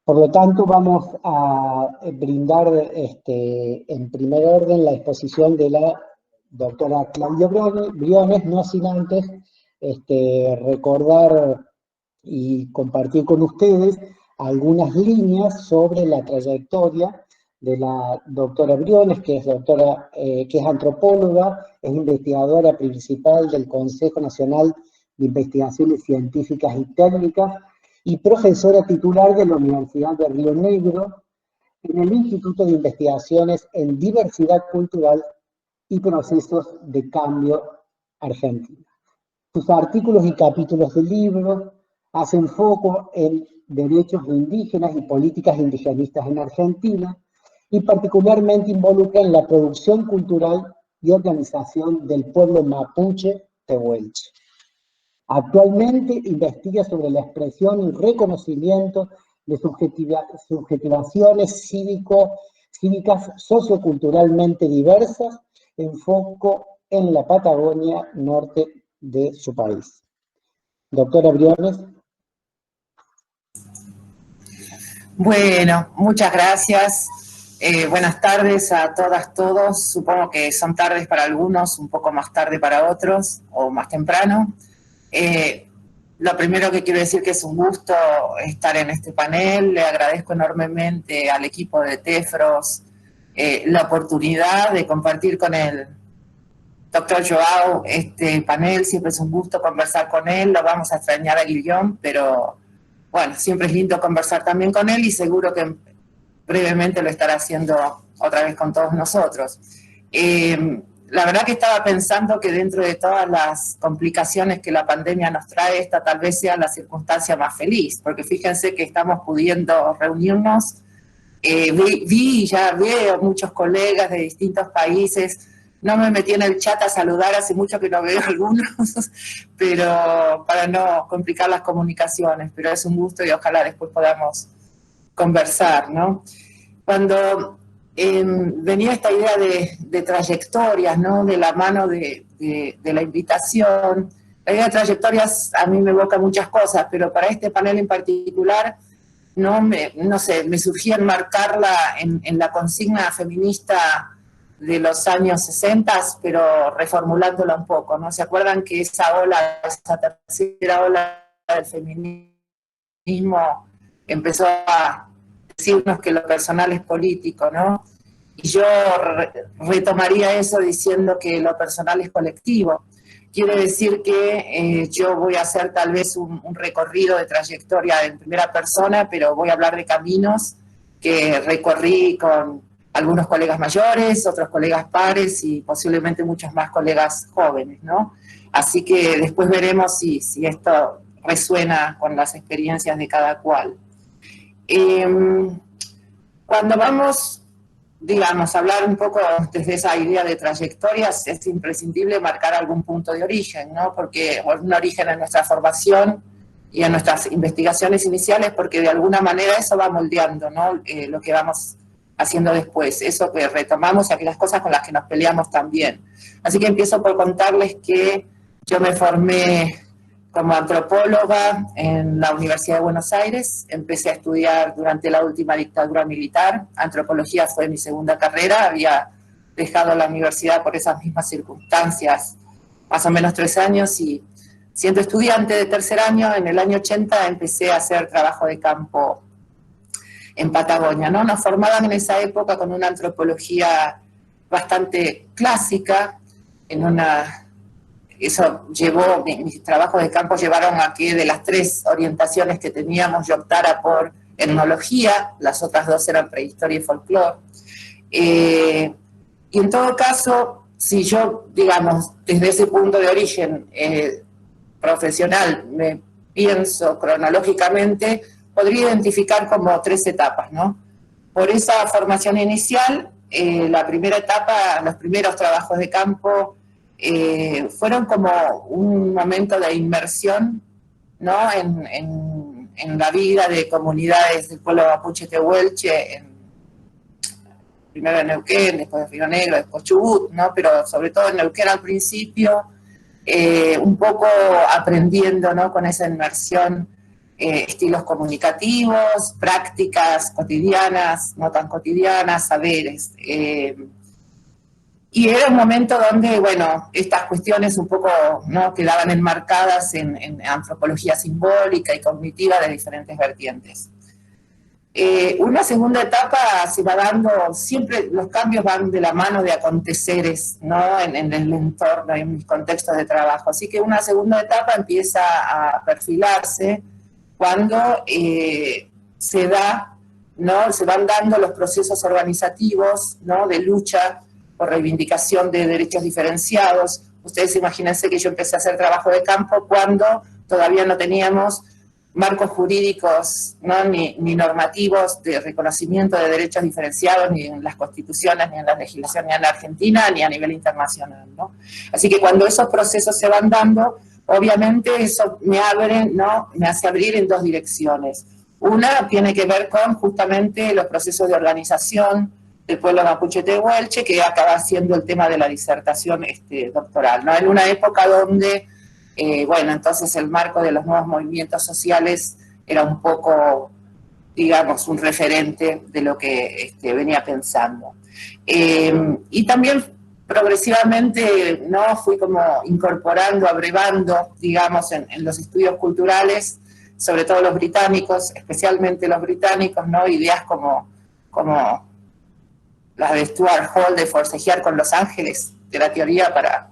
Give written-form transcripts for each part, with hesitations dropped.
Por lo tanto, vamos a brindar en primer orden la exposición de la doctora Claudia Briones, no sin antes recordar y compartir con ustedes algunas líneas sobre la trayectoria de la doctora Briones, que es antropóloga, es investigadora principal del Consejo Nacional de Investigaciones Científicas y Técnicas y profesora titular de la Universidad de Río Negro en el Instituto de Investigaciones en Diversidad Cultural y Procesos de Cambio Argentina. Sus artículos y capítulos del libro hacen foco en derechos indígenas y políticas indigenistas en Argentina y particularmente involucran la producción cultural y organización del pueblo mapuche tehuelche. Actualmente investiga sobre la expresión y reconocimiento de subjetivaciones cívicas socioculturalmente diversas en foco en la Patagonia norte de su país. Doctora Briones. Bueno, muchas gracias. Buenas tardes a todas, todos. Supongo que son tardes para algunos, un poco más tarde para otros, o más temprano. Lo primero que quiero decir que es un gusto estar en este panel. Le agradezco enormemente al equipo de Tefros la oportunidad de compartir con el doctor Joao este panel. Siempre es un gusto conversar con él. Lo vamos a extrañar a Guillón, pero bueno, siempre es lindo conversar también con él y seguro que brevemente lo estará haciendo otra vez con todos nosotros. La verdad que estaba pensando que dentro de todas las complicaciones que la pandemia nos trae, esta tal vez sea la circunstancia más feliz, porque fíjense que estamos pudiendo reunirnos. Ya veo muchos colegas de distintos países. No me metí en el chat a saludar, hace mucho que no veo algunos, pero para no complicar las comunicaciones, pero es un gusto y ojalá después podamos conversar, ¿no? Cuando venía esta idea de trayectorias, ¿no? De la mano de la invitación, la idea de trayectorias a mí me evoca muchas cosas, pero para este panel en particular, no sé, me surgía enmarcarla en la consigna feminista de los años 60, pero reformulándola un poco, ¿no? ¿Se acuerdan que esa tercera ola del feminismo empezó a decirnos que lo personal es político, ¿no? Y yo retomaría eso diciendo que lo personal es colectivo. Quiere decir que yo voy a hacer tal vez un recorrido de trayectoria en primera persona, pero voy a hablar de caminos que recorrí con algunos colegas mayores, otros colegas pares y posiblemente muchos más colegas jóvenes, ¿no? Así que después veremos si esto resuena con las experiencias de cada cual. Cuando vamos, digamos, a hablar un poco desde esa idea de trayectorias, es imprescindible marcar algún punto de origen, ¿no? Porque un origen en nuestra formación y en nuestras investigaciones iniciales, porque de alguna manera eso va moldeando, ¿no? Lo que vamos haciendo después, eso que retomamos y aquellas cosas con las que nos peleamos también. Así que empiezo por contarles que yo me formé como antropóloga en la Universidad de Buenos Aires. Empecé a estudiar durante la última dictadura militar. Antropología fue mi segunda carrera. Había dejado la universidad por esas mismas circunstancias, más o menos 3 años, y siendo estudiante de tercer año, en el año 80 empecé a hacer trabajo de campo en Patagonia, ¿no? Nos formaban en esa época con una antropología bastante clásica, eso llevó, mis trabajos de campo llevaron a que de las 3 orientaciones que teníamos yo optara por etnología, las otras 2 eran prehistoria y folclore. Y en todo caso, si yo, digamos, desde ese punto de origen profesional me pienso cronológicamente, podría identificar como 3 etapas, ¿no? Por esa formación inicial, la primera etapa, los primeros trabajos de campo, fueron como un momento de inmersión, ¿no? en la vida de comunidades del pueblo mapuche tehuelche, primero en Neuquén, después en Río Negro, después Chubut, ¿no? Pero sobre todo en Neuquén al principio, un poco aprendiendo, ¿no? Con esa inmersión estilos comunicativos, prácticas cotidianas, no tan cotidianas, saberes. Y era un momento donde, bueno, estas cuestiones un poco, ¿no?, quedaban enmarcadas en antropología simbólica y cognitiva de diferentes vertientes. Una segunda etapa se va dando, siempre los cambios van de la mano de aconteceres, ¿no?, en el entorno, en mis contextos de trabajo. Así que una segunda etapa empieza a perfilarse cuando se da, ¿no?, se van dando los procesos organizativos, ¿no?, de lucha por reivindicación de derechos diferenciados. Ustedes imagínense que yo empecé a hacer trabajo de campo cuando todavía no teníamos marcos jurídicos, ¿no?, ni normativos de reconocimiento de derechos diferenciados, ni en las constituciones, ni en la legislación, ni en la Argentina, ni a nivel internacional, ¿no? Así que cuando esos procesos se van dando, obviamente eso me abre, ¿no?, me hace abrir en dos direcciones. Una tiene que ver con justamente los procesos de organización del pueblo mapuche tehuelche, que acaba siendo el tema de la disertación doctoral, ¿no? En una época donde bueno, entonces el marco de los nuevos movimientos sociales era un poco, digamos, un referente de lo que venía pensando. Y también progresivamente, ¿no?, fui como incorporando, abrevando, digamos, en los estudios culturales, sobre todo los británicos, especialmente los británicos, ¿no?, ideas como las de Stuart Hall de forcejear con los ángeles, de la teoría para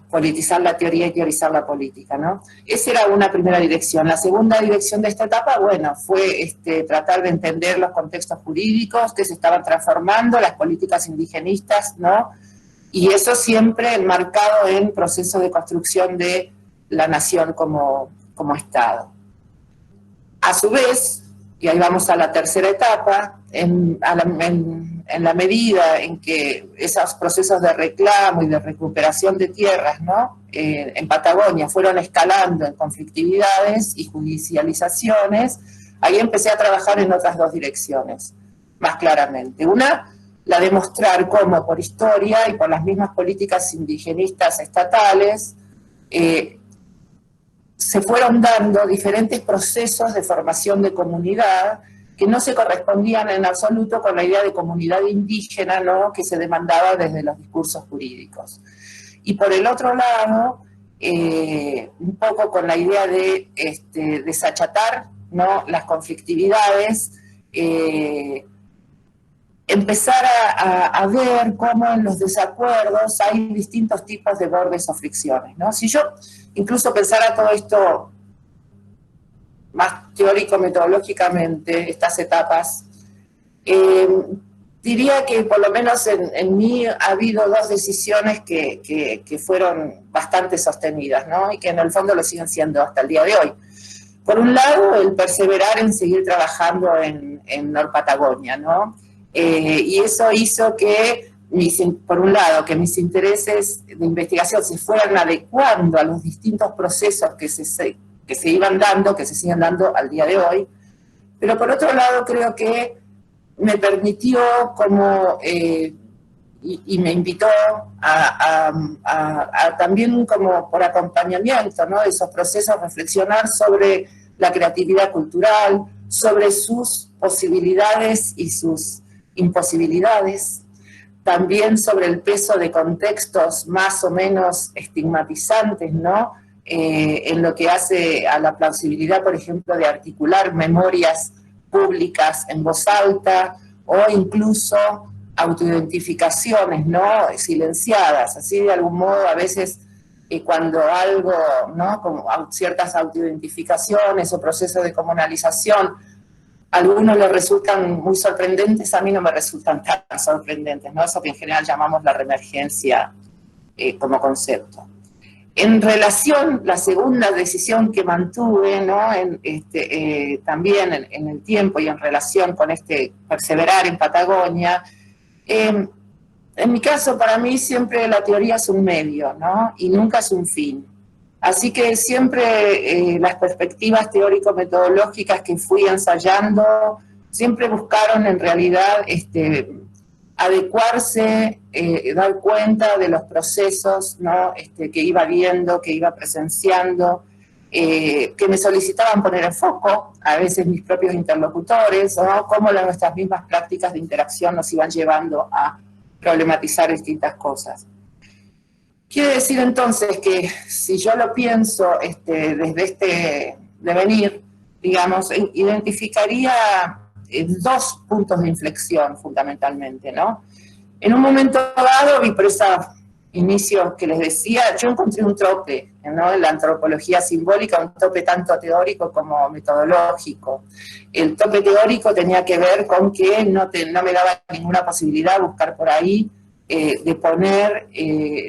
politizar la teoría y teorizar la política, ¿no? Esa era una primera dirección. La segunda dirección de esta etapa, bueno, fue tratar de entender los contextos jurídicos que se estaban transformando, las políticas indigenistas, ¿no? Y eso siempre enmarcado en proceso de construcción de la nación como Estado. A su vez, y ahí vamos a la tercera etapa, en la medida en que esos procesos de reclamo y de recuperación de tierras, ¿no?, en Patagonia fueron escalando en conflictividades y judicializaciones, ahí empecé a trabajar en otras dos direcciones, más claramente. Una, la de mostrar cómo por historia y por las mismas políticas indigenistas estatales, se fueron dando diferentes procesos de formación de comunidad que no se correspondían en absoluto con la idea de comunidad indígena, ¿no?, que se demandaba desde los discursos jurídicos. Y por el otro lado, un poco con la idea de desachatar, ¿no?, las conflictividades, empezar a ver cómo en los desacuerdos hay distintos tipos de bordes o fricciones, ¿no? Si yo incluso pensara todo esto más teórico-metodológicamente, estas etapas, diría que por lo menos en mí ha habido dos decisiones que fueron bastante sostenidas, ¿no?, y que en el fondo lo siguen siendo hasta el día de hoy. Por un lado, el perseverar en seguir trabajando en Norpatagonia, ¿no? Y eso hizo que, por un lado, que mis intereses de investigación se fueran adecuando a los distintos procesos que se iban dando, que se siguen dando al día de hoy, pero por otro lado creo que me permitió como, y me invitó a también como por acompañamiento, ¿no?, de esos procesos, reflexionar sobre la creatividad cultural, sobre sus posibilidades y sus imposibilidades, también sobre el peso de contextos más o menos estigmatizantes, ¿no?, en lo que hace a la plausibilidad, por ejemplo, de articular memorias públicas en voz alta o incluso autoidentificaciones, ¿no?, silenciadas. Así, de algún modo, a veces cuando algo, ¿no?, como ciertas autoidentificaciones o procesos de comunalización, a algunos les resultan muy sorprendentes, a mí no me resultan tan sorprendentes, ¿no?, eso que en general llamamos la reemergencia como concepto. En relación, la segunda decisión que mantuve, ¿no?, también en el tiempo y en relación con perseverar en Patagonia, en mi caso, para mí siempre la teoría es un medio, ¿no?, y nunca es un fin. Así que siempre las perspectivas teórico-metodológicas que fui ensayando siempre buscaron en realidad adecuarse, dar cuenta de los procesos, ¿no?, que iba viendo, que iba presenciando, que me solicitaban poner en foco, a veces mis propios interlocutores, o cómo nuestras mismas prácticas de interacción nos iban llevando a problematizar distintas cosas. Quiere decir entonces que si yo lo pienso desde este devenir, digamos, identificaría dos puntos de inflexión fundamentalmente, ¿no? En un momento dado, y por ese inicio que les decía, yo encontré un tope, ¿no?, en la antropología simbólica, un tope tanto teórico como metodológico. El tope teórico tenía que ver con que no me daba ninguna posibilidad buscar por ahí de poner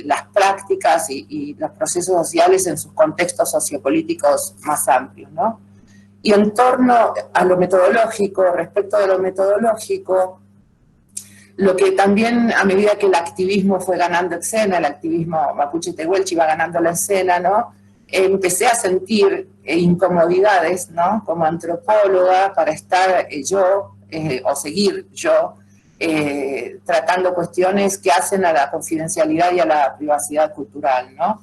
las prácticas y los procesos sociales en sus contextos sociopolíticos más amplios, ¿no? Y en torno a lo metodológico, respecto de lo metodológico, lo que también, a medida que el activismo fue ganando escena, el activismo mapuche tehuelche iba ganando la escena, ¿no?, empecé a sentir incomodidades, ¿no?, como antropóloga, para estar o seguir yo, tratando cuestiones que hacen a la confidencialidad y a la privacidad cultural, ¿no?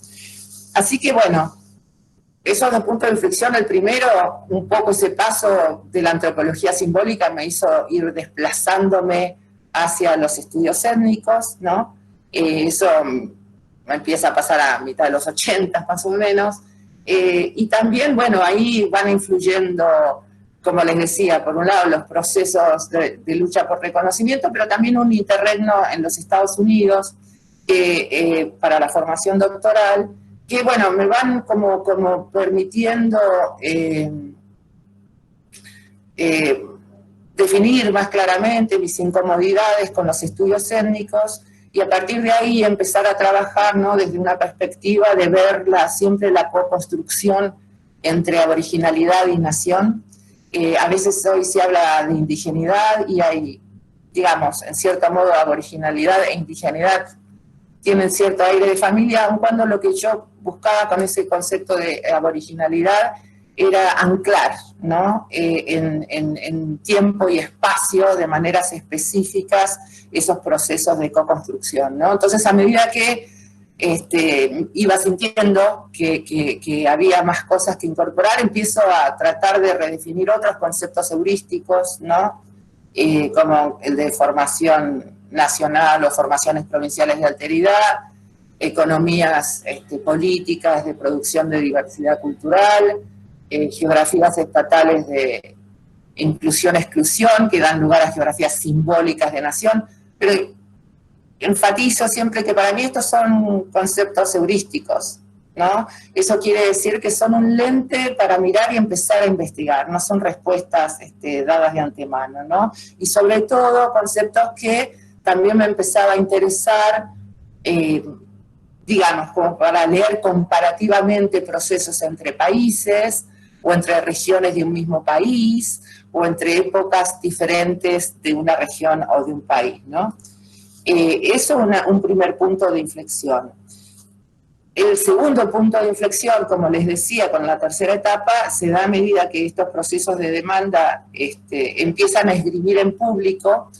Así que, bueno, esos dos puntos de inflexión, el primero, un poco ese paso de la antropología simbólica me hizo ir desplazándome hacia los estudios étnicos, ¿no? Eso me empieza a pasar a mitad de los 80 más o menos, y también, bueno, ahí van influyendo, como les decía, por un lado los procesos de lucha por reconocimiento, pero también un interregno en los Estados Unidos para la formación doctoral, que, bueno, me van como permitiendo definir más claramente mis incomodidades con los estudios étnicos, y a partir de ahí empezar a trabajar, ¿no?, desde una perspectiva de ver siempre la co-construcción entre aboriginalidad y nación. A veces hoy se habla de indigeneidad y hay, digamos, en cierto modo, aboriginalidad e indigeneidad tienen cierto aire de familia, aun cuando lo que yo buscaba con ese concepto de aboriginalidad era anclar, ¿no?, en tiempo y espacio, de maneras específicas, esos procesos de co-construcción, ¿no? Entonces, a medida que iba sintiendo que había más cosas que incorporar, empiezo a tratar de redefinir otros conceptos heurísticos, ¿no?, como el de formación nacional o formaciones provinciales de alteridad, economías políticas de producción de diversidad cultural, geografías estatales de inclusión-exclusión, que dan lugar a geografías simbólicas de nación, pero enfatizo siempre que para mí estos son conceptos heurísticos, ¿no? Eso quiere decir que son un lente para mirar y empezar a investigar, no son respuestas dadas de antemano, ¿no? Y sobre todo conceptos que también me empezaba a interesar, digamos, como para leer comparativamente procesos entre países, o entre regiones de un mismo país, o entre épocas diferentes de una región o de un país, ¿no? Eso es un primer punto de inflexión. El segundo punto de inflexión, como les decía, con la tercera etapa, se da a medida que estos procesos de demanda empiezan a esgrimir en público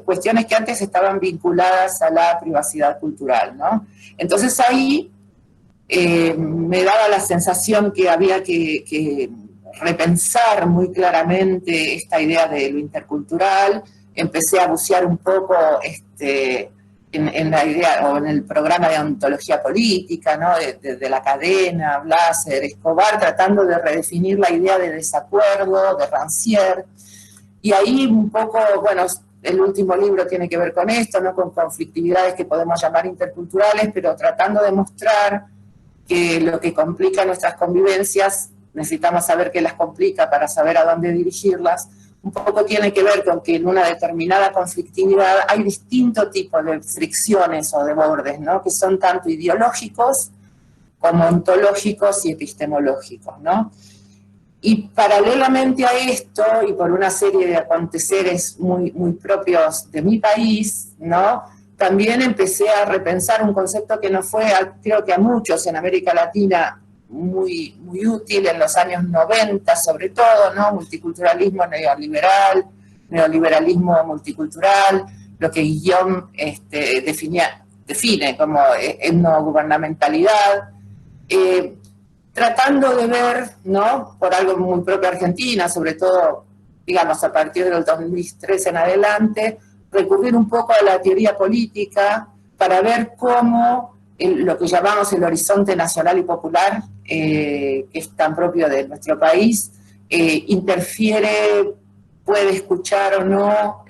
cuestiones que antes estaban vinculadas a la privacidad cultural, ¿no? Entonces ahí me daba la sensación que había que repensar muy claramente esta idea de lo intercultural. Empecé a bucear un poco en la idea, o en el programa de ontología política, ¿no?, de la Cadena, Blaser, Escobar, tratando de redefinir la idea de desacuerdo, de Rancière, y ahí un poco, bueno, el último libro tiene que ver con esto, ¿no?, con conflictividades que podemos llamar interculturales, pero tratando de mostrar que lo que complica nuestras convivencias, necesitamos saber qué las complica para saber a dónde dirigirlas. Un poco tiene que ver con que en una determinada conflictividad hay distintos tipos de fricciones o de bordes, ¿no?, que son tanto ideológicos como ontológicos y epistemológicos, ¿no? Y paralelamente a esto, y por una serie de aconteceres muy, muy propios de mi país, ¿no?, también empecé a repensar un concepto que nos fue, creo que a muchos en América Latina, muy, muy útil en los años 90, sobre todo, ¿no?, multiculturalismo neoliberal, neoliberalismo multicultural, lo que Guillaume define como etnogubernamentalidad. tratando de ver, ¿no?, por algo muy propio de Argentina, sobre todo, digamos, a partir del 2013 en adelante, recurrir un poco a la teoría política para ver cómo lo que llamamos el horizonte nacional y popular, que es tan propio de nuestro país, interfiere, puede escuchar o no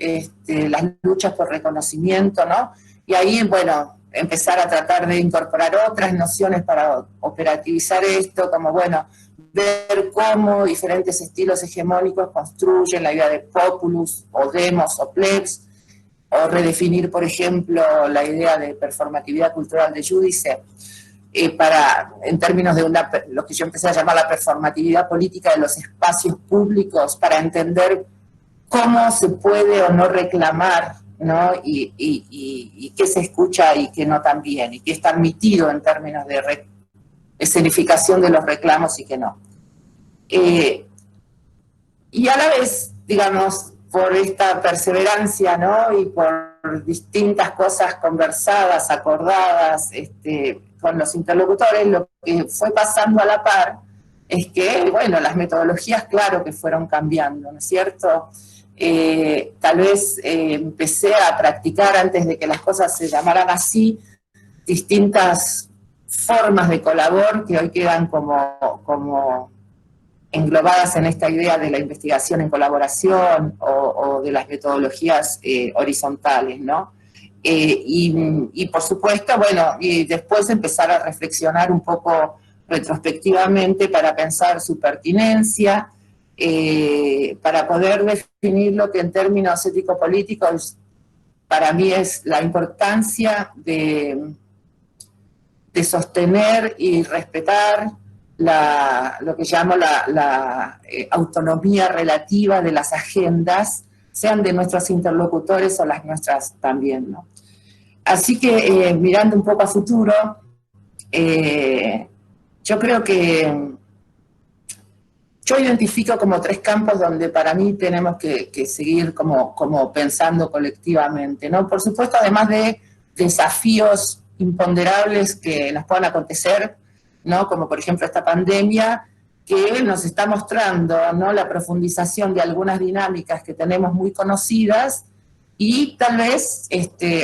las luchas por reconocimiento, ¿no? Y ahí, bueno, empezar a tratar de incorporar otras nociones para operativizar esto, como, bueno, ver cómo diferentes estilos hegemónicos construyen la idea de populus, o demos, o plebs, o redefinir, por ejemplo, la idea de performatividad cultural de Giudice, en términos de lo que yo empecé a llamar la performatividad política de los espacios públicos, para entender cómo se puede o no reclamar, ¿no? Y qué se escucha y qué no también, y qué está admitido en términos de escenificación de los reclamos y qué no. Y a la vez, digamos, por esta perseverancia, ¿no?, y por distintas cosas conversadas, acordadas con los interlocutores, lo que fue pasando a la par es que, bueno, las metodologías, claro que fueron cambiando, ¿no es cierto? Tal vez empecé a practicar, antes de que las cosas se llamaran así, distintas formas de colabor que hoy quedan como englobadas en esta idea de la investigación en colaboración o de las metodologías horizontales, ¿no? Y por supuesto, bueno, y después empezar a reflexionar un poco retrospectivamente para pensar su pertinencia, para poder definir lo que en términos ético-políticos para mí es la importancia de sostener y respetar lo que llamo la autonomía relativa de las agendas, sean de nuestros interlocutores o las nuestras también, ¿no? Así que, mirando un poco a futuro, yo creo que yo identifico como 3 campos donde para mí tenemos que seguir como pensando colectivamente, ¿no? Por supuesto, además de desafíos imponderables que nos puedan acontecer, ¿no?, como por ejemplo esta pandemia, que nos está mostrando, ¿no?, la profundización de algunas dinámicas que tenemos muy conocidas y tal vez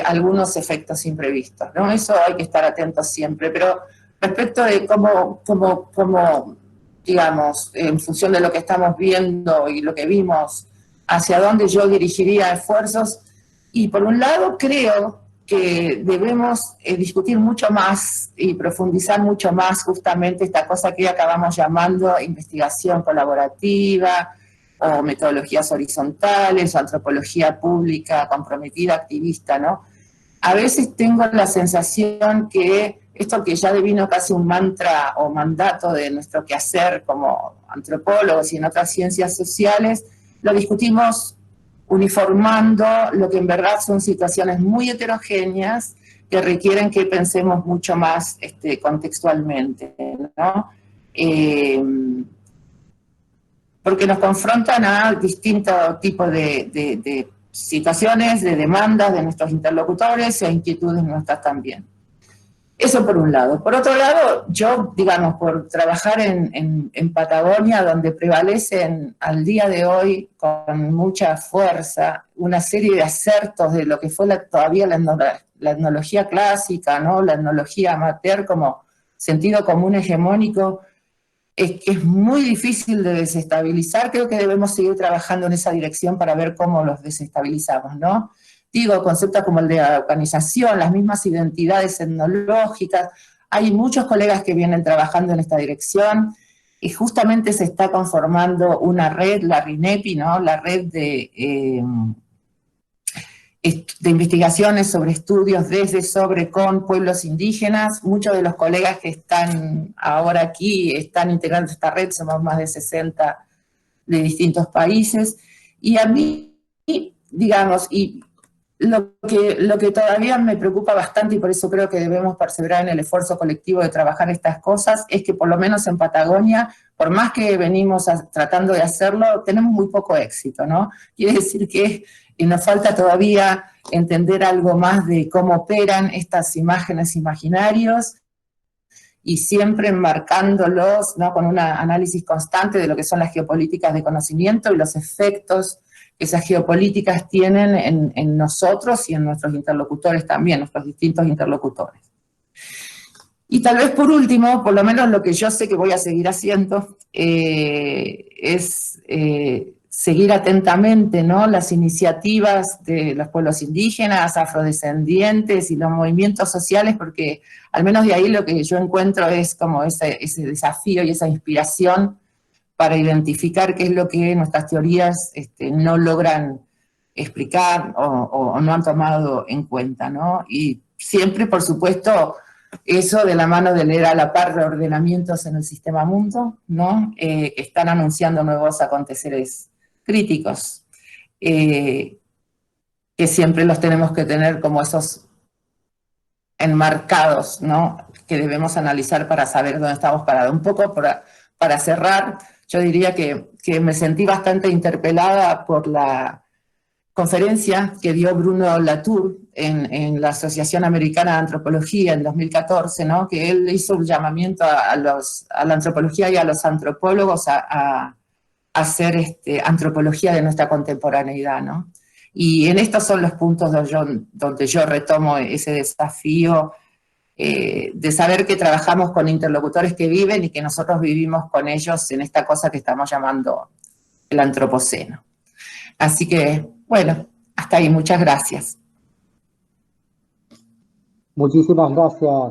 algunos efectos imprevistos, ¿no? Eso hay que estar atentos siempre, pero respecto de cómo digamos, en función de lo que estamos viendo y lo que vimos, hacia dónde yo dirigiría esfuerzos, y por un lado creo que debemos discutir mucho más y profundizar mucho más justamente esta cosa que acabamos llamando investigación colaborativa, o metodologías horizontales, o antropología pública comprometida, activista, ¿no? A veces tengo la sensación que esto que ya devino casi un mantra o mandato de nuestro quehacer como antropólogos y en otras ciencias sociales, lo discutimos uniformando lo que en verdad son situaciones muy heterogéneas que requieren que pensemos mucho más contextualmente, ¿no? Porque nos confrontan a distintos tipos de situaciones, de demandas de nuestros interlocutores e inquietudes nuestras también. Eso por un lado. Por otro lado, yo, digamos, por trabajar en Patagonia, donde prevalecen al día de hoy con mucha fuerza una serie de acertos de lo que fue todavía la etnología clásica, ¿no?, la etnología amateur como sentido común hegemónico, es que es muy difícil de desestabilizar. Creo que debemos seguir trabajando en esa dirección para ver cómo los desestabilizamos, ¿no? Digo, conceptos como el de la organización, las mismas identidades etnológicas. Hay muchos colegas que vienen trabajando en esta dirección y justamente se está conformando una red, la RINEPI, ¿no?, la red de investigaciones sobre estudios con pueblos indígenas. Muchos de los colegas que están ahora aquí están integrando esta red, somos más de 60 de distintos países. Y a mí, digamos, y lo que todavía me preocupa bastante, y por eso creo que debemos perseverar en el esfuerzo colectivo de trabajar estas cosas, es que por lo menos en Patagonia, por más que venimos tratando de hacerlo, tenemos muy poco éxito, ¿no? Quiere decir que nos falta todavía entender algo más de cómo operan estas imágenes imaginarios, y siempre enmarcándolos, ¿no?, con un análisis constante de lo que son las geopolíticas de conocimiento y los efectos que esas geopolíticas tienen en nosotros y en nuestros interlocutores también, nuestros distintos interlocutores. Y tal vez por último, por lo menos lo que yo sé que voy a seguir haciendo, es seguir atentamente, ¿no?, las iniciativas de los pueblos indígenas, afrodescendientes y los movimientos sociales, porque al menos de ahí lo que yo encuentro es como ese desafío y esa inspiración para identificar qué es lo que nuestras teorías no logran explicar o no han tomado en cuenta, ¿no? Y siempre, por supuesto, eso de la mano de leer a la par de ordenamientos en el sistema mundo, ¿no? Están anunciando nuevos aconteceres críticos, que siempre los tenemos que tener como esos enmarcados, ¿no?, que debemos analizar para saber dónde estamos parados. Un poco para cerrar, yo diría que me sentí bastante interpelada por la conferencia que dio Bruno Latour en la Asociación Americana de Antropología en 2014, ¿no?, que él hizo un llamamiento a la antropología y a los antropólogos a hacer antropología de nuestra contemporaneidad, ¿no? Y en estos son los puntos donde yo retomo ese desafío de saber que trabajamos con interlocutores que viven y que nosotros vivimos con ellos en esta cosa que estamos llamando el antropoceno. Así que, bueno, hasta ahí, muchas gracias. Muchísimas gracias.